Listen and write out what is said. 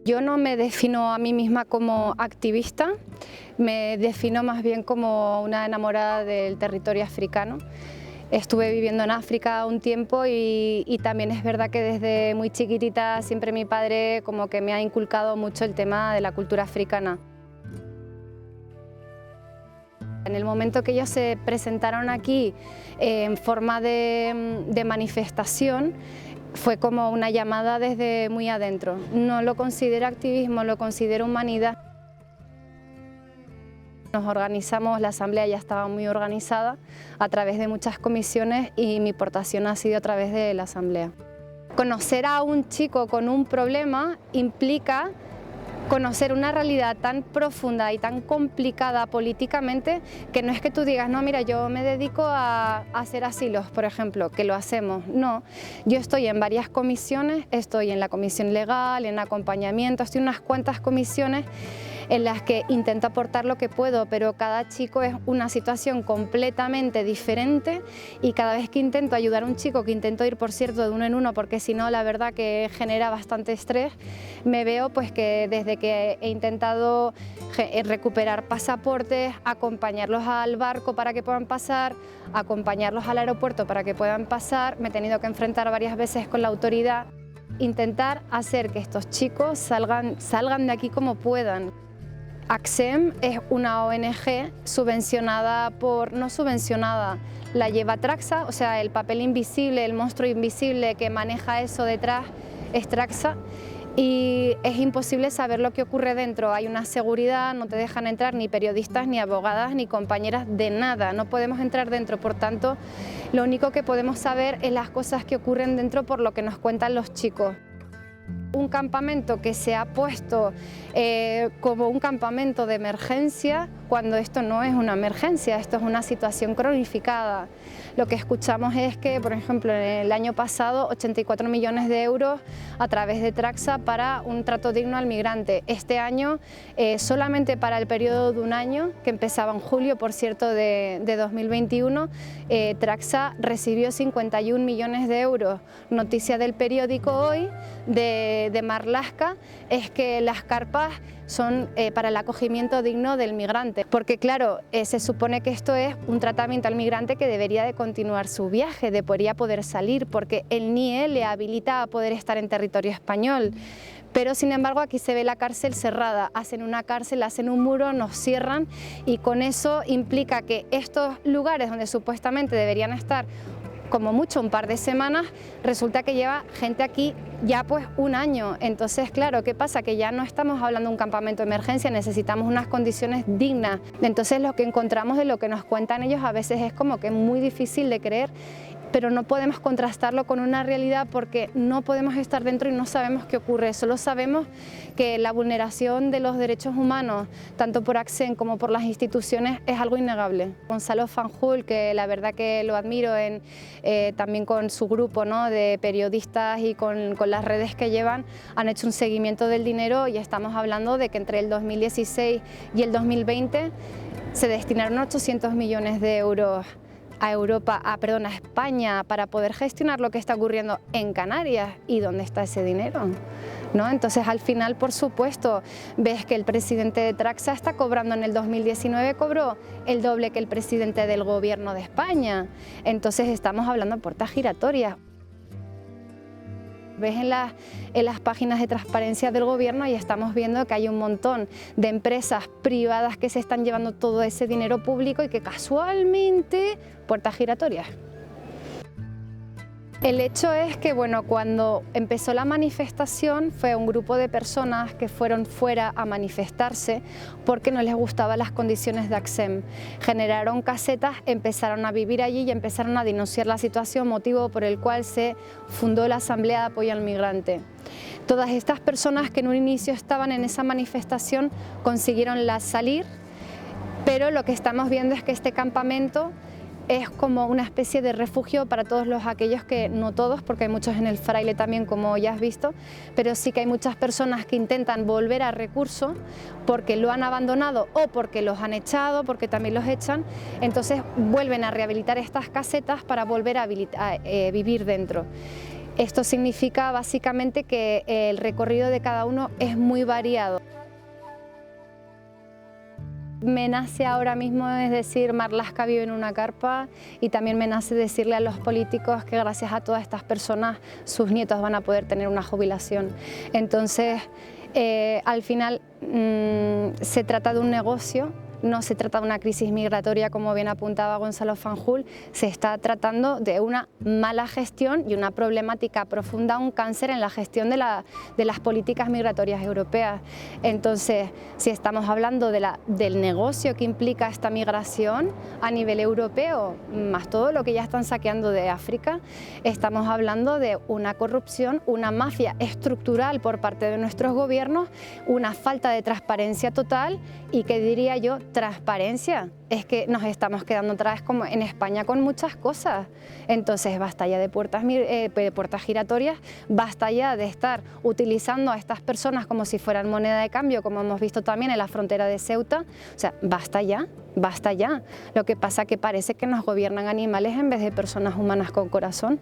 Yo no me defino a mí misma como activista, me defino más bien como una enamorada del territorio africano. Estuve viviendo en África un tiempo y también es verdad que desde muy chiquitita siempre mi padre como que me ha inculcado mucho el tema de la cultura africana. En el momento que ellos se presentaron aquí en forma de manifestación, fue como una llamada desde muy adentro. No lo considero activismo, lo considero humanidad. Nos organizamos, la asamblea ya estaba muy organizada a través de muchas comisiones y mi aportación ha sido a través de la asamblea. Conocer a un chico con un problema implica conocer una realidad tan profunda y tan complicada políticamente que no es que tú digas, no, mira, yo me dedico a hacer asilos, por ejemplo, que lo hacemos. No, yo estoy en varias comisiones, estoy en la comisión legal, en acompañamiento, estoy en unas cuantas comisiones en las que intento aportar lo que puedo, pero cada chico es una situación completamente diferente y cada vez que intento ayudar a un chico, que intento ir por cierto de uno en uno porque si no la verdad que genera bastante estrés, me veo pues que desde que he intentado recuperar pasaportes, acompañarlos al barco para que puedan pasar, acompañarlos al aeropuerto para que puedan pasar, me he tenido que enfrentar varias veces con la autoridad, intentar hacer que estos chicos salgan de aquí como puedan. ACSEM es una ONG subvencionada no subvencionada, la lleva Traxa, o sea, el papel invisible, el monstruo invisible que maneja eso detrás es Traxa y es imposible saber lo que ocurre dentro. Hay una seguridad, no te dejan entrar ni periodistas, ni abogadas, ni compañeras de nada, no podemos entrar dentro, por tanto, lo único que podemos saber es las cosas que ocurren dentro por lo que nos cuentan los chicos. Un campamento que se ha puesto como un campamento de emergencia cuando esto no es una emergencia, esto es una situación cronificada. Lo que escuchamos es que, por ejemplo, en el año pasado 84 millones de euros a través de Traxa para un trato digno al migrante. Este año, solamente para el periodo de un año, que empezaba en julio, por cierto, de 2021, Traxa recibió 51 millones de euros. Noticia del periódico hoy de Marlaska es que las carpas son para el acogimiento digno del migrante, porque claro, se supone que esto es un tratamiento al migrante que debería de continuar su viaje, debería poder salir, porque el NIE le habilita a poder estar en territorio español. Pero sin embargo aquí se ve la cárcel cerrada, hacen una cárcel, hacen un muro, nos cierran y con eso implica que estos lugares donde supuestamente deberían estar como mucho un par de semanas, resulta que lleva gente aquí ya pues un año. Entonces, claro, ¿qué pasa? Que ya no estamos hablando de un campamento de emergencia, necesitamos unas condiciones dignas. Entonces, lo que encontramos de lo que nos cuentan ellos a veces es como que muy difícil de creer, pero no podemos contrastarlo con una realidad porque no podemos estar dentro y no sabemos qué ocurre, solo sabemos que la vulneración de los derechos humanos, tanto por ACSEM como por las instituciones, es algo innegable. Gonzalo Fanjul, que la verdad que lo admiro también con su grupo, ¿no?, de periodistas y con las redes que llevan, han hecho un seguimiento del dinero y estamos hablando de que entre el 2016 y el 2020 se destinaron 800 millones de euros a a España para poder gestionar lo que está ocurriendo en Canarias. ¿Y dónde está ese dinero? ¿No? Entonces al final, por supuesto, ves que el presidente de Traxa está cobrando, en el 2019 cobró el doble que el presidente del gobierno de España. Entonces estamos hablando de puertas giratorias. Ves en las páginas de transparencia del gobierno y estamos viendo que hay un montón de empresas privadas que se están llevando todo ese dinero público y que casualmente puertas giratorias. El hecho es que, bueno, cuando empezó la manifestación fue un grupo de personas que fueron fuera a manifestarse porque no les gustaban las condiciones de ACSEM. Generaron casetas, empezaron a vivir allí y empezaron a denunciar la situación, motivo por el cual se fundó la Asamblea de Apoyo al Migrante. Todas estas personas que en un inicio estaban en esa manifestación consiguieron salir, pero lo que estamos viendo es que este campamento es como una especie de refugio para todos aquellos que, no todos, porque hay muchos en el Fraile también, como ya has visto, pero sí que hay muchas personas que intentan volver a Recurso porque lo han abandonado o porque los han echado, porque también los echan, entonces vuelven a rehabilitar estas casetas para volver a vivir dentro. Esto significa básicamente que el recorrido de cada uno es muy variado. Me nace ahora mismo, es decir, Marlaska vive en una carpa, y también me nace decirle a los políticos que gracias a todas estas personas sus nietos van a poder tener una jubilación. Entonces, al final se trata de un negocio. No se trata de una crisis migratoria, como bien apuntaba Gonzalo Fanjul, se está tratando de una mala gestión y una problemática profunda, un cáncer en la gestión de las políticas migratorias europeas. Entonces, si estamos hablando del negocio que implica esta migración a nivel europeo, más todo lo que ya están saqueando de África, estamos hablando de una corrupción, una mafia estructural por parte de nuestros gobiernos, una falta de transparencia total y, que diría yo, transparencia. Es que nos estamos quedando otra vez como en España con muchas cosas. Entonces basta ya de puertas giratorias, basta ya de estar utilizando a estas personas como si fueran moneda de cambio, como hemos visto también en la frontera de Ceuta. O sea, basta ya, basta ya. Lo que pasa es que parece que nos gobiernan animales en vez de personas humanas con corazón.